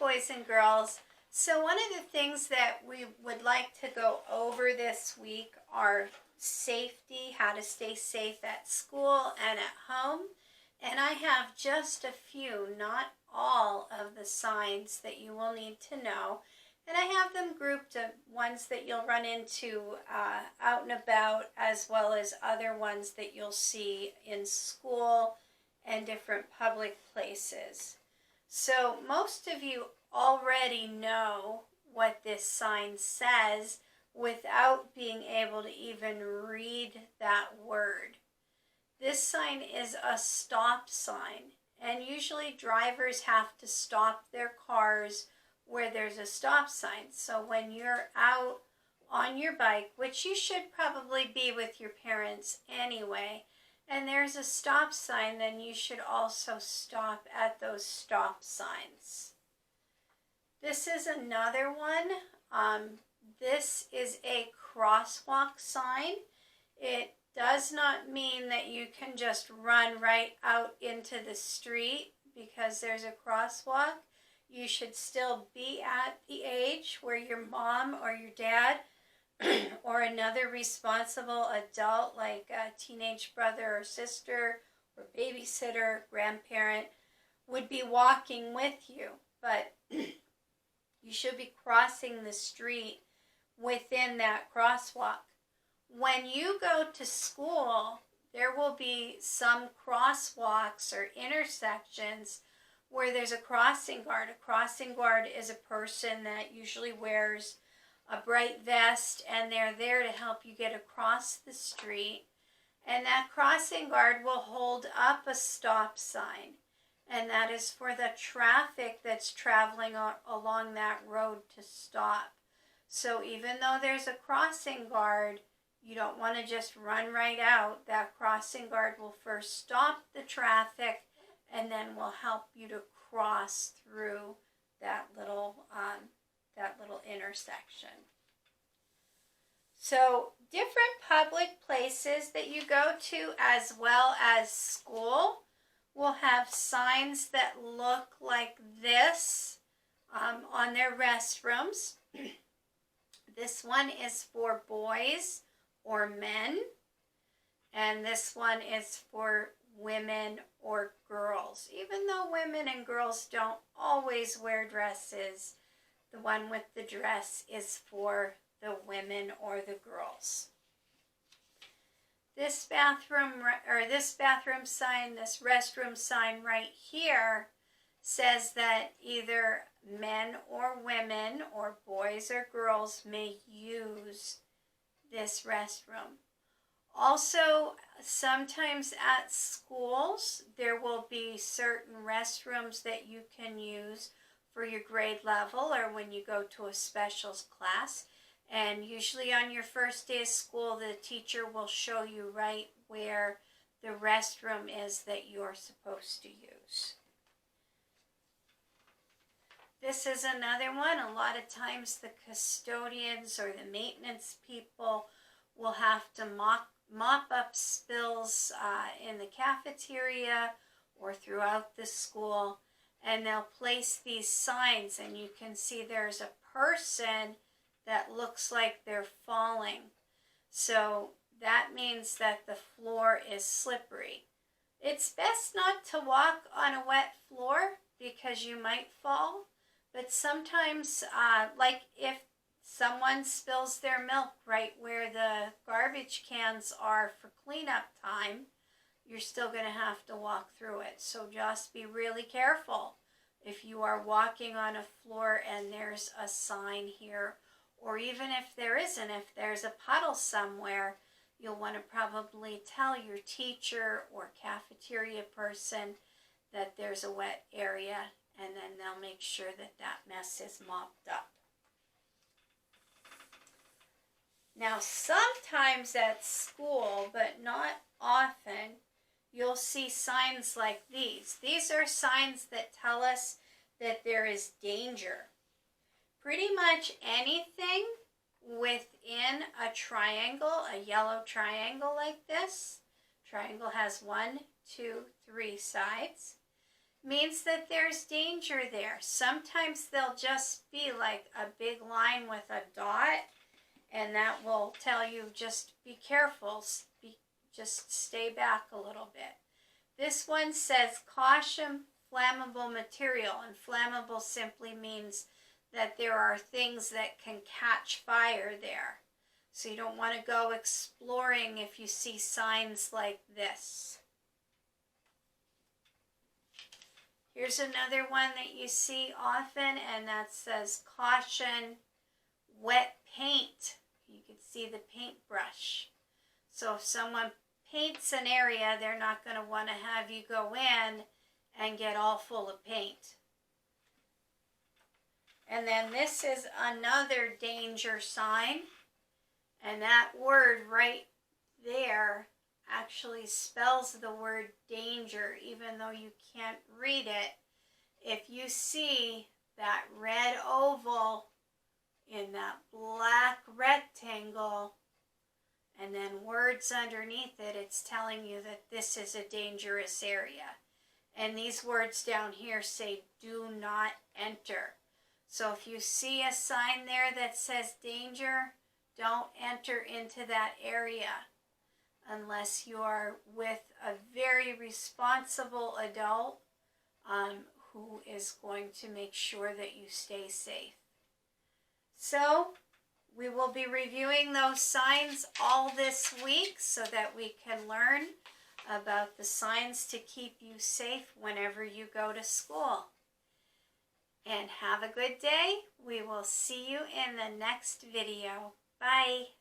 boys and girls. So one of the things that we would like to go over this week are safety, how to stay safe at school and at home. And I have just a few, not all of the signs that you will need to know. And I have them grouped of ones that you'll run into out and about, as well as other ones that you'll see in school and different public places. So most of you already know what this sign says without being able to even read that word. This sign is a stop sign, and usually drivers have to stop their cars where there's a stop sign. So when you're out on your bike, which you should probably be with your parents anyway, and there's a stop sign, then you should also stop at those stop signs. This is another one. This is a crosswalk sign. It does not mean that you can just run right out into the street because there's a crosswalk. You should still be at the age where your mom or your dad or another responsible adult like a teenage brother or sister or babysitter, grandparent would be walking with you. But you should be crossing the street within that crosswalk. When you go to school, there will be some crosswalks or intersections where there's a crossing guard. A crossing guard is a person that usually wears a bright vest, and they're there to help you get across the street. And that crossing guard will hold up a stop sign, and that is for the traffic that's traveling along that road to stop. So even though there's a crossing guard, you don't want to just run right out. That crossing guard will first stop the traffic and then will help you to cross through that little intersection. So different public places that you go to, as well as school, will have signs that look like this on their restrooms. This one is for boys or men, and this one is for women or girls. Even though women and girls don't always wear dresses, the one with the dress is for the women or the girls. This bathroom sign, this restroom sign right here says that either men or women or boys or girls may use this restroom. Also, sometimes at schools, there will be certain restrooms that you can use for your grade level or when you go to a specials class. And usually on your first day of school, the teacher will show you right where the restroom is that you're supposed to use. This is another one. A lot of times the custodians or the maintenance people will have to mop up spills in the cafeteria or throughout the school, and they'll place these signs, and you can see there's a person that looks like they're falling. So that means that the floor is slippery. It's best not to walk on a wet floor because you might fall, but sometimes, like if someone spills their milk right where the garbage cans are for cleanup time, you're still going to have to walk through it. So just be really careful if you are walking on a floor and there's a sign here, or even if there isn't, if there's a puddle somewhere, you'll want to probably tell your teacher or cafeteria person that there's a wet area, and then they'll make sure that that mess is mopped up. Now, sometimes at school, but not often, you'll see signs like these. These are signs that tell us that there is danger. Pretty much anything within a triangle, a yellow triangle like this. Triangle has 1, 2, 3 sides. means that there's danger there. Sometimes they'll just be like a big line with a dot, and that will tell you just be careful, just stay back a little bit. This one says caution flammable material, and flammable simply means that there are things that can catch fire there. So you don't want to go exploring if you see signs like this. Here's another one that you see often, and that says caution wet paint. You can see the paintbrush. So if someone paints an area, they're not going to want to have you go in and get all full of paint. And then this is another danger sign, and that word right there actually spells the word danger, even though you can't read it. If you see that red oval in that black rectangle and then words underneath it, it's telling you that this is a dangerous area. And these words down here say do not enter. So if you see a sign there that says danger, don't enter into that area unless you are with a very responsible adult who is going to make sure that you stay safe. So we will be reviewing those signs all this week so that we can learn about the signs to keep you safe whenever you go to school. And have a good day. We will see you in the next video. Bye.